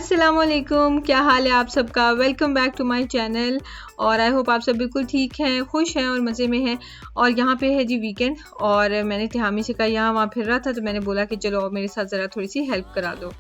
अस्सलामुअलैकुम, क्या हाल है आप सबका। Welcome back to my channel. और आई होप आप सब बिल्कुल ठीक हैं, खुश हैं और मज़े में हैं। और यहाँ पे है जी वीकेंड, और मैंने तिहामी से कहा यहाँ वहाँ फिर रहा था, तो मैंने बोला कि चलो मेरे साथ ज़रा थोड़ी सी हेल्प करा दो।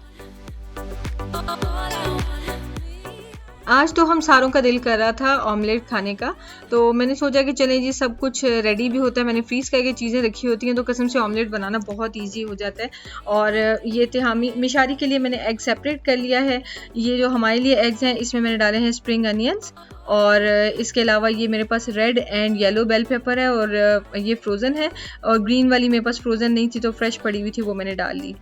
आज तो हम सारों का दिल कर रहा था ऑमलेट खाने का, तो मैंने सोचा कि चलें जी, सब कुछ रेडी भी होता है, मैंने फ्रीज़ करके चीज़ें रखी होती हैं, तो कसम से ऑमलेट बनाना बहुत इजी हो जाता है। और ये तिहामी मिशारी के लिए मैंने एग सेपरेट कर लिया है। ये जो हमारे लिए एग्स हैं, इसमें मैंने डाले हैं स्प्रिंग अनियंस, और इसके अलावा ये मेरे पास रेड एंड येलो बेल पेपर है, और ये फ्रोज़न है, और ग्रीन वाली मेरे पास फ्रोज़न नहीं थी तो फ्रेश पड़ी हुई थी, वो मैंने डाल ली।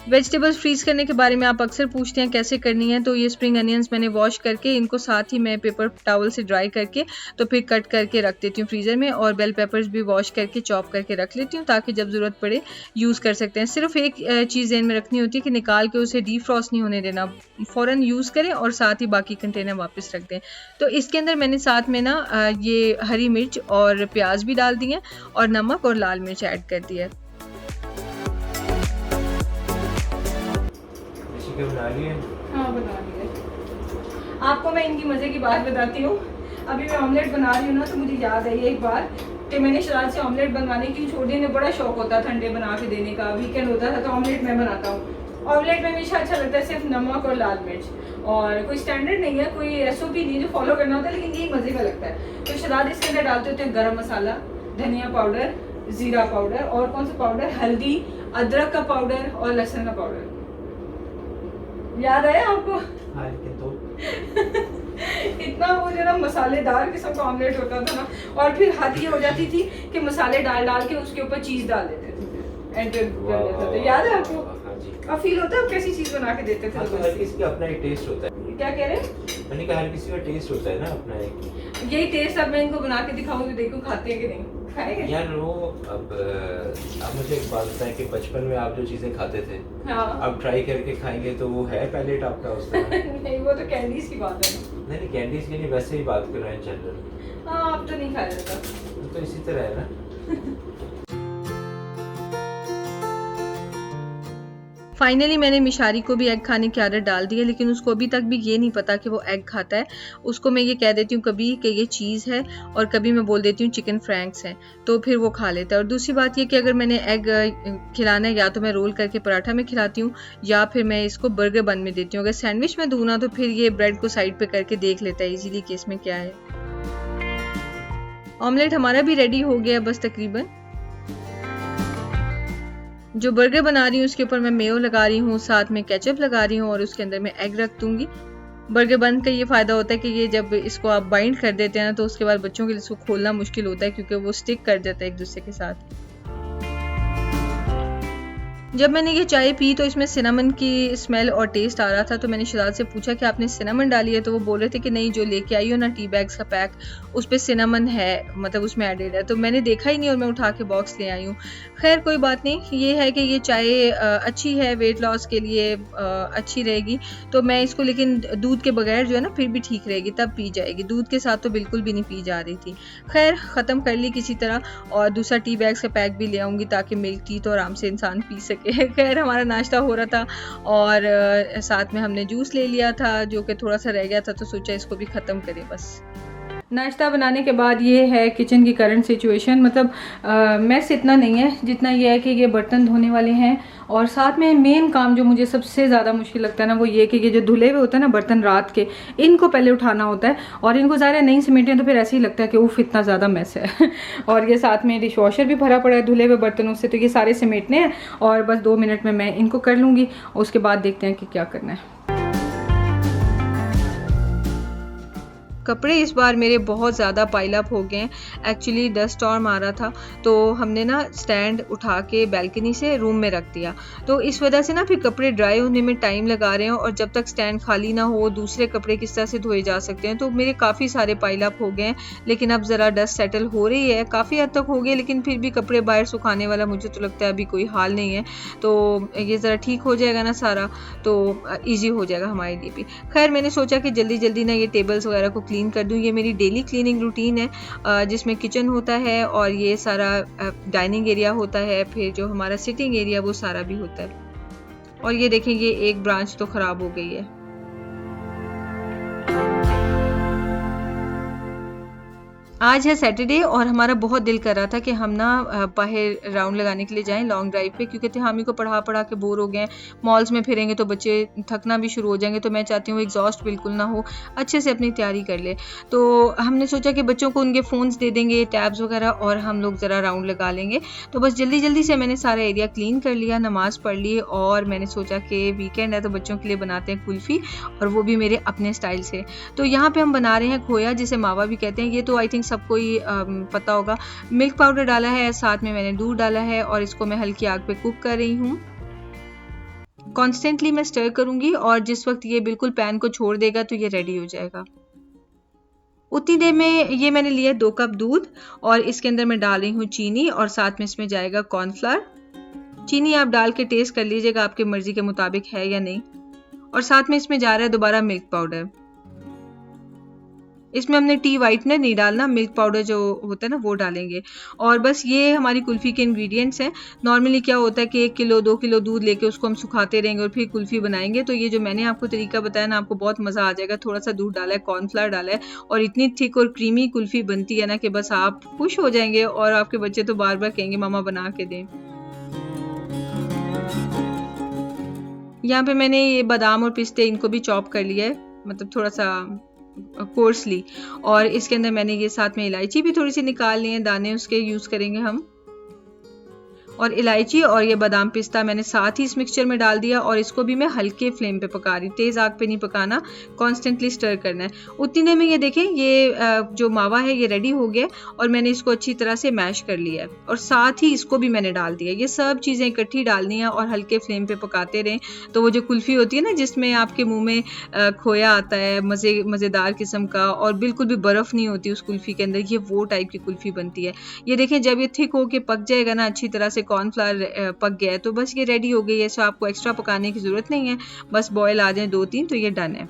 वेजिटेबल्स फ्रीज़ करने के बारे में आप अक्सर पूछते हैं कैसे करनी है, तो ये स्प्रिंग अनियंस मैंने वॉश करके इनको साथ ही मैं पेपर टॉवल से ड्राई करके तो फिर कट करके रख देती हूँ फ्रीज़र में, और बेल पेपर्स भी वॉश करके चॉप करके रख लेती हूँ ताकि जब ज़रूरत पड़े यूज़ कर सकते हैं। सिर्फ एक चीज़ ध्यान में रखनी होती है कि निकाल के उसे डीफ्रॉस्ट नहीं होने देना, फ़ौरन यूज़ करें और साथ ही बाकी कंटेनर वापस रख दें। तो इसके अंदर मैंने साथ में ना ये हरी मिर्च और प्याज भी डाल दिए, और नमक और लाल मिर्च ऐड कर दिया है। बना लिए? हाँ, बना लिए। आपको मैं इनकी मज़े की बात बताती हूँ। अभी मैं ऑमलेट बना रही हूँ ना, तो मुझे याद आई एक बार कि मैंने शराब से ऑमलेट बनवाने की छोड़ी ने बड़ा शौक होता था ठंडे बना के देने का। वीकेंड होता था तो ऑमलेट मैं बनाता हूँ। ऑमलेट में हमेशा अच्छा लगता है सिर्फ नमक और लाल मिर्च, और कोई स्टैंडर्ड नहीं है, कोई SOP नहीं जो फॉलो करना होता है, लेकिन यही मज़े का लगता है। तो शराब इसके अंदर डालते होते हैं गरम मसाला, धनिया पाउडर, ज़ीरा पाउडर, और कौन सा पाउडर, हल्दी, अदरक का पाउडर और लहसुन का पाउडर। याद आया आपको? हाँ, तो इतना वो जो ना मसालेदार किस्म का ऑमलेट होता था ना, और फिर हद ये हो जाती थी कि मसाले डाल डाल के उसके ऊपर चीज़ डाल देते थे, एंड कर देते थे। याद है आपको? हाँ जी। अब फील होता है कैसी चीज़ बना के देते थे। हाँ, तो हर किसी का अपना एक टेस्ट होता है। क्या कह रहे हैं? मैंने कहा हर किसी का टेस्ट होता है ना अपना एक। यही टेस्ट अब मैं इनको बना के दिखाऊं तो देखो खाते हैं कि नहीं खाएंगे। यार वो अब आप मुझे एक बात बताएं कि बचपन में आप जो चीज़ें खाते थे, हाँ। अब ट्राई करके खाएंगे तो वो है पैलेट आपका उस तरह? नहीं, वो तो कैंडीज की बात है। नहीं, कैंडीज की नहीं, वैसे ही बात कर रहे हैं जनरल। हाँ, अब तो नहीं खाया जाता। तो इसी तरह है ना। फाइनली मैंने मिशारी को भी एग खाने की आदत डाल दी है, लेकिन उसको अभी तक भी ये नहीं पता कि वो एग खाता है। उसको मैं ये कह देती हूँ कभी कि ये चीज़ है, और कभी मैं बोल देती हूँ चिकन फ्रैंक्स हैं, तो फिर वो खा लेता है। और दूसरी बात ये कि अगर मैंने एग खिलाना है, या तो मैं रोल करके पराठा में खिलाती हूँ, या फिर मैं इसको बर्गर बन में देती हूँ। अगर सैंडविच में दूँ ना, तो फिर ये ब्रेड को साइड पर करके देख लेता है ईजीली कि इसमें क्या है। ऑमलेट हमारा भी रेडी हो गया बस तकरीबन। जो बर्गर बना रही हूँ उसके ऊपर मैं मेयो लगा रही हूँ, साथ में केचप लगा रही हूँ, और उसके अंदर मैं एग रख दूंगी। बर्गर बन का ये फ़ायदा होता है कि ये जब इसको आप बाइंड कर देते हैं ना, तो उसके बाद बच्चों के लिए इसको खोलना मुश्किल होता है, क्योंकि वो स्टिक कर जाता है एक दूसरे के साथ। जब मैंने ये चाय पी तो इसमें सिनेमन की स्मेल और टेस्ट आ रहा था, तो मैंने शराद से पूछा कि आपने सिनेमन डाली है, तो वो बोल रहे थे कि नहीं, जो लेके आई हो ना टी बैग्स का पैक, उस पर सिनेमन है, मतलब उसमें एडेड है। तो मैंने देखा ही नहीं और मैं उठा के बॉक्स ले आई हूँ। खैर कोई बात नहीं, ये है कि ये चाय अच्छी है, वेट लॉस के लिए अच्छी रहेगी, तो मैं इसको, लेकिन दूध के बगैर जो है ना फिर भी ठीक रहेगी, तब पी जाएगी। दूध के साथ तो बिल्कुल भी नहीं पी जा रही थी। खैर ख़त्म कर ली किसी तरह, और दूसरा टी बैग्स का पैक भी ले आऊँगी ताकि मिल्क टी तो आराम से इंसान पी सके। खैर हमारा नाश्ता हो रहा था, और साथ में हमने जूस ले लिया था जो कि थोड़ा सा रह गया था, तो सोचा इसको भी ख़त्म करें बस। नाश्ता बनाने के बाद ये है किचन की करंट सिचुएशन। मतलब मैस इतना नहीं है जितना ये है कि ये बर्तन धोने वाले हैं, और साथ में मेन काम जो मुझे सबसे ज़्यादा मुश्किल लगता है ना, वो ये कि ये जो धुले हुए होते हैं ना बर्तन रात के, इनको पहले उठाना होता है, और इनको ज़्यादा नहीं समेटें तो फिर ऐसे ही लगता है कि उफ इतना ज़्यादा मैस है। और ये साथ में डिश वॉशर भी भरा पड़ा है धुले हुए बर्तनों से, तो ये सारे समेटने हैं, और बस 2 मिनट में मैं इनको कर लूँगी। उसके बाद देखते हैं कि क्या करना है। कपड़े इस बार मेरे बहुत ज़्यादा पाइल अप हो गए हैं। एक्चुअली डस्ट स्टॉर्म आ रहा था, तो हमने ना स्टैंड उठा के बैल्कनी से रूम में रख दिया, तो इस वजह से ना फिर कपड़े ड्राई होने में टाइम लगा रहे हैं, और जब तक स्टैंड खाली ना हो दूसरे कपड़े किस तरह से धोए जा सकते हैं। तो मेरे काफ़ी सारे पाइल अप हो गए हैं, लेकिन अब ज़रा डस्ट सेटल हो रही है, काफ़ी हद तक हो गई, लेकिन फिर भी कपड़े बाहर सुखाने वाला मुझे तो लगता है अभी कोई हाल नहीं है। तो ये ज़रा ठीक हो जाएगा ना सारा, तो ईजी हो जाएगा हमारे लिए भी। खैर मैंने सोचा कि जल्दी जल्दी ना ये टेबल्स वगैरह को क्लीन कर दूँ। ये मेरी डेली क्लीनिंग रूटीन है जिसमें किचन होता है और ये सारा डाइनिंग एरिया होता है, फिर जो हमारा सिटिंग एरिया वो सारा भी होता है। और ये देखें, ये एक ब्रांच तो ख़राब हो गई है। आज है सैटरडे और हमारा बहुत दिल कर रहा था कि हम ना बाहर राउंड लगाने के लिए जाएं लॉन्ग ड्राइव पे, क्योंकि हामी को पढ़ा पढ़ा के बोर हो गए हैं। मॉल्स में फिरेंगे तो बच्चे थकना भी शुरू हो जाएंगे, तो मैं चाहती हूँ एग्जॉस्ट बिल्कुल ना हो, अच्छे से अपनी तैयारी कर ले। तो हमने सोचा कि बच्चों को उनके फ़ोन्स दे देंगे, टैब्स वगैरह, और हम लोग ज़रा राउंड लगा लेंगे। तो बस जल्दी जल्दी से मैंने सारा एरिया क्लीन कर लिया, नमाज़ पढ़ ली, और मैंने सोचा कि वीकेंड है तो बच्चों के लिए बनाते हैं कुल्फ़ी, और वो भी मेरे अपने स्टाइल से। तो यहाँ पर हम बना रहे हैं खोया, जिसे मावा भी कहते हैं। ये तो आई थिंक सबको ही पता होगा। मिल्क पाउडर डाला है, साथ में मैंने दूध डाला है, और इसको मैं हल्की आग पे कुक कर रही हूँ। कॉन्स्टेंटली मैं स्टर करूंगी, और जिस वक्त ये बिल्कुल पैन को छोड़ देगा तो ये रेडी हो जाएगा। उतनी देर में ये मैंने लिया 2 कप दूध, और इसके अंदर मैं डाल रही हूँ चीनी, और साथ में इसमें जाएगा कॉर्नफ्लावर। चीनी आप डाल के टेस्ट कर लीजिएगा आपकी मर्जी के मुताबिक है या नहीं। और साथ में इसमें जा रहा है दोबारा मिल्क पाउडर। इसमें हमने टी वाइटनर नहीं डालना, मिल्क पाउडर जो होता है ना वो डालेंगे। और बस ये हमारी कुल्फ़ी के इंग्रेडिएंट्स हैं। नॉर्मली क्या होता है कि 1 किलो 2 किलो दूध लेके उसको हम सुखाते रहेंगे और फिर कुल्फ़ी बनाएंगे। तो ये जो मैंने आपको तरीका बताया ना, आपको बहुत मज़ा आ जाएगा। थोड़ा सा दूध डाला है, कॉर्नफ्लावर डाला है, और इतनी थिक और क्रीमी कुल्फ़ी बनती है ना कि बस आप खुश हो जाएंगे, और आपके बच्चे तो बार बार कहेंगे मामा बना के दें। यहाँ पे मैंने ये बादाम और पिस्ते इनको भी चॉप कर लिया है, मतलब थोड़ा सा कोर्सली। और इसके अंदर मैंने ये साथ में इलायची भी थोड़ी सी निकाल ली है, दाने उसके यूज़ करेंगे हम। और इलायची और ये बादाम पिस्ता मैंने साथ ही इस मिक्सचर में डाल दिया, और इसको भी मैं हल्के फ्लेम पे पका रही, तेज़ आग पे नहीं पकाना, कॉन्स्टेंटली स्टर करना है। उतनी देर में ये देखें, ये जो मावा है ये रेडी हो गया, और मैंने इसको अच्छी तरह से मैश कर लिया है, और साथ ही इसको भी मैंने डाल दिया। ये सब चीज़ें इकट्ठी डालनी है और हल्के फ्लेम पे पकाते रहें। तो वो जो कुल्फ़ी होती है ना, जिसमें आपके मुँह में खोया आता है मज़ेदार किस्म का, और बिल्कुल भी बर्फ़ नहीं होती उस कुल्फ़ी के अंदर, ये वो टाइप की कुल्फ़ी बनती है। ये देखें, जब ये थिक होके पक जाएगा ना अच्छी तरह से, कॉर्नफ्लावर पक गया है, तो बस ये रेडी हो गई है। सो आपको एक्स्ट्रा पकाने की ज़रूरत नहीं है, बस बॉयल आ जाए 2-3 तो ये डन है।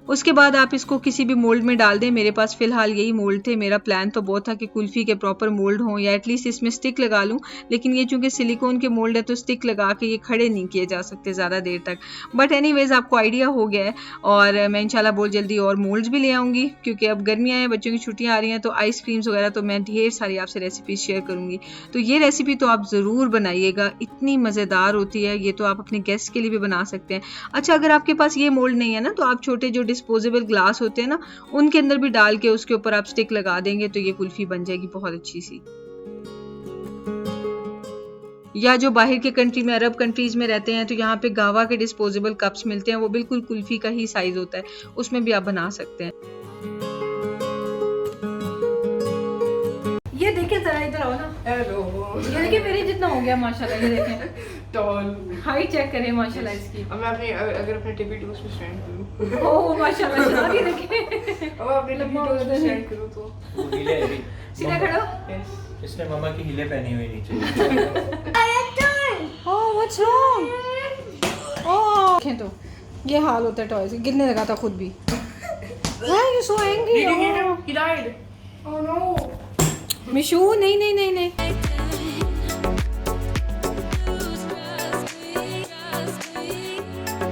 उसके बाद आप इसको किसी भी मोल्ड में डाल दें। मेरे पास फ़िलहाल यही मोल्ड थे। मेरा प्लान तो बहुत था कि कुल्फ़ी के प्रॉपर मोल्ड हों, या एटलीस्ट इसमें स्टिक लगा लूँ, लेकिन ये चूँकि सिलिकॉन के मोल्ड है तो स्टिक लगा के ये खड़े नहीं किए जा सकते ज़्यादा देर तक। बट एनीवेज़ आपको आइडिया हो गया है, और मैं इंशाल्लाह बहुत जल्दी और मोल्ड्स भी ले आऊँगी, क्योंकि अब गर्मियाँ हैं, बच्चों की छुट्टियाँ आ रही हैं, तो आइसक्रीम्स वगैरह तो मैं ढेर सारी आपसे रेसिपीज़ शेयर करूँगी। तो ये रेसिपी तो आप ज़रूर बनाइएगा, इतनी मज़ेदार होती है। ये तो आप अपने गेस्ट के लिए भी बना सकते हैं। अच्छा, अगर आपके पास ये मोल्ड नहीं है ना, तो आप छोटे जो डिस्पोजेबल ग्लास होते हैं ना, उनके अंदर भी डाल के उसके ऊपर आप स्टिक लगा देंगे तो ये कुल्फी बन जाएगी बहुत अच्छी सी। या जो बाहर के कंट्री में, अरब कंट्रीज में रहते हैं, तो यहाँ पे गावा के डिस्पोजेबल कप्स मिलते हैं, वो बिल्कुल कुल्फी का ही साइज होता है, उसमें भी आप बना सकते हैं। ये देखिए जरा, इधर आओ ना। हेलो। ये देखिए मेरे जितना हो गया माशाल्लाह, ये देखें टॉल, हाइट चेक करें माशाल्लाह इसकी। अब मैं अपने अगर अपने टिपी टोज पे स्टैंड करूं, ओह माशाल्लाह, ये देखिए अब अपने टिपी टोज पे स्टैंड करूं तो हिले है, सीधा खड़ो। यस, इसने मम्मा की हिले पहनी हुई नीचे। ओह व्हाट्स रॉन्ग? ओह देखें तो ये हाल होता है टॉय से, गिरने लगा था खुद भी। Why are you so angry? He died. Oh no. Mishu नहीं नहीं नहीं नहीं।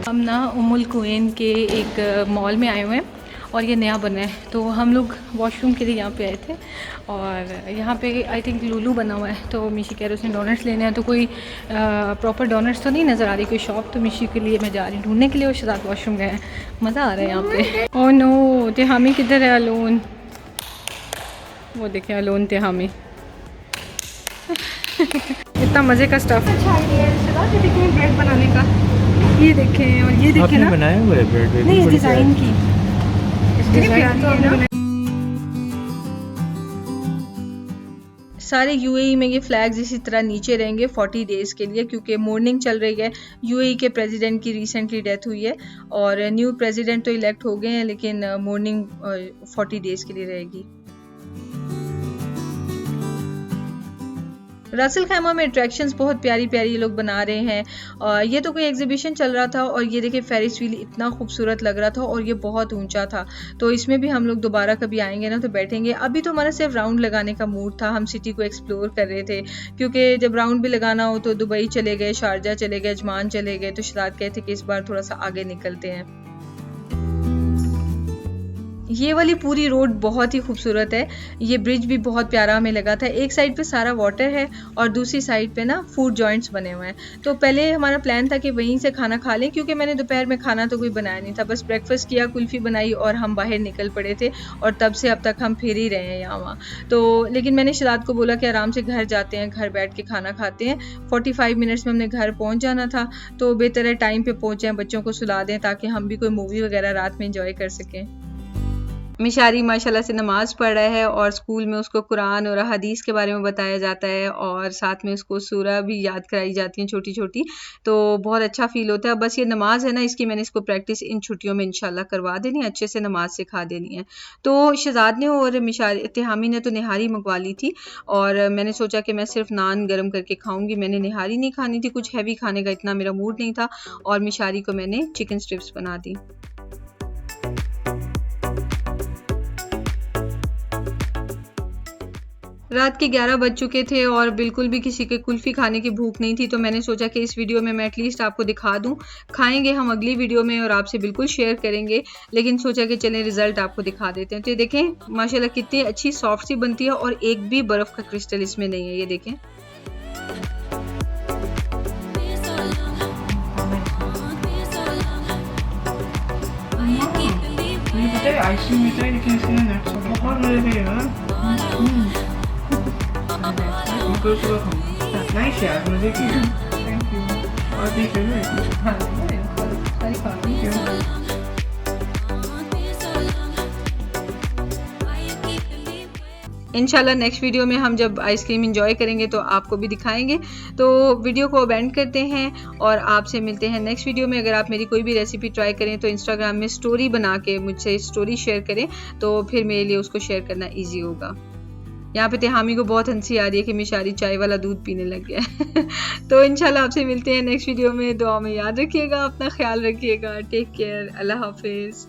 हम ना उम्मुल कुवैन के एक मॉल में आए हुए हैं, और ये नया बना है, तो हम लोग वॉशरूम के लिए यहाँ पे आए थे। और यहाँ पे आई थिंक लूलू बना हुआ है, तो मिशी कह रहे उसने डोनट्स लेने हैं, तो कोई प्रॉपर डोनट्स तो नहीं नज़र आ रही कोई शॉप, तो मिशी के लिए मैं जा रही हूँ ढूंढने के लिए। और शराब वॉशरूम गए हैं, मज़ा आ रहा है यहाँ पे। ओह नो, तिहामी किधर है? अलोन, वो देखें अलोन तिहामी। इतना मज़े का स्टफ। अच्छा आइडिया है ब्रेड बनाने का, ये देखें, और ये देखें ना, बनाया हुआ है ब्रेड, नहीं डिज़ाइन की, सारे यूएई में ये फ्लैग्स इसी तरह नीचे रहेंगे 40 डेज़ के लिए, क्योंकि मॉर्निंग चल रही है। यूएई के प्रेसिडेंट की रिसेंटली डेथ हुई है, और न्यू प्रेसिडेंट तो इलेक्ट हो गए हैं, लेकिन मॉर्निंग 40 डेज़ के लिए रहेगी। रसल खैमा में अट्रैक्शंस बहुत प्यारी प्यारी ये लोग बना रहे हैं। ये तो कोई एग्जीबिशन चल रहा था और ये देखिए फेरिस व्हील इतना खूबसूरत लग रहा था और ये बहुत ऊंचा था। तो इसमें भी हम लोग दोबारा कभी आएंगे ना तो बैठेंगे। अभी तो हमारा सिर्फ राउंड लगाने का मूड था, हम सिटी को एक्सप्लोर कर रहे थे, क्योंकि जब राउंड भी लगाना हो तो दुबई चले गए, शारजा चले गए, अजमान चले गए, तो शराद कहते कि इस बार थोड़ा सा आगे निकलते हैं। ये वाली पूरी रोड बहुत ही खूबसूरत है। ये ब्रिज भी बहुत प्यारा हमें लगा था। एक साइड पे सारा वाटर है और दूसरी साइड पे ना फूड जॉइंट्स बने हुए हैं। तो पहले हमारा प्लान था कि वहीं से खाना खा लें, क्योंकि मैंने दोपहर में खाना तो कोई बनाया नहीं था, बस ब्रेकफास्ट किया, कुल्फ़ी बनाई और हम बाहर निकल पड़े थे और तब से अब तक हम फिर ही रहे हैं यहाँ वहाँ। तो लेकिन मैंने शराद को बोला कि आराम से घर जाते हैं, घर बैठ के खाना खाते हैं। 45 मिनट्स में हमने घर पहुँच जाना था, तो बेहतर है टाइम पे पहुँचें, बच्चों को सुला दें ताकि हम भी कोई मूवी वगैरह रात में इंजॉय कर सकें। मिशारी माशाल्लाह से नमाज़ पढ़ रहा है और स्कूल में उसको कुरान और हदीस के बारे में बताया जाता है और साथ में उसको सूरा भी याद कराई जाती हैं छोटी छोटी, तो बहुत अच्छा फ़ील होता है। बस ये नमाज़ है ना, इसकी मैंने इसको प्रैक्टिस इन छुट्टियों में इंशाल्लाह करवा देनी है, अच्छे से नमाज़ सिखा देनी है। तो शहजाद ने और मिशारी तिहामी ने तो निहारी मंगवा ली थी और मैंने सोचा कि मैं सिर्फ नान गर्म करके खाऊंगी, मैंने निहारी नहीं खानी थी, कुछ हैवी खाने का इतना मेरा मूड नहीं था। और मिशारी को मैंने चिकन स्ट्रिप्स बना दी। रात के 11 बज चुके थे और बिल्कुल भी किसी के कुल्फ़ी खाने की भूख नहीं थी, तो मैंने सोचा कि इस वीडियो में मैं एटलीस्ट आपको दिखा दूं। खाएंगे हम अगली वीडियो में और आपसे बिल्कुल शेयर करेंगे, लेकिन सोचा कि चलें रिज़ल्ट आपको दिखा देते हैं। तो ये देखें माशाल्लाह कितनी अच्छी सॉफ्ट सी बनती है और एक भी बर्फ़ का क्रिस्टल इसमें नहीं है। ये देखें, आइसक्रीम मिठाई लेकिन इसमें नट्स बहुत मजे है। उनको सुबह खाऊंगा। नाइस यार, मजे की। Thank you. और भी इंशाल्लाह नेक्स्ट वीडियो में हम जब आइसक्रीम इंजॉय करेंगे तो आपको भी दिखाएंगे। तो वीडियो को एंड करते हैं और आपसे मिलते हैं नेक्स्ट वीडियो में। अगर आप मेरी कोई भी रेसिपी ट्राई करें तो इंस्टाग्राम में स्टोरी बना के मुझसे स्टोरी शेयर करें, तो फिर मेरे लिए उसको शेयर करना ईजी होगा। यहाँ पे तिहामी को बहुत हंसी आ रही है कि मिशारी चाय वाला दूध पीने लग गया है। तो इंशाल्लाह आपसे मिलते हैं नेक्स्ट वीडियो में। दुआ में याद रखिएगा, अपना ख्याल रखिएगा। टेक केयर, अल्लाह हाफिज़।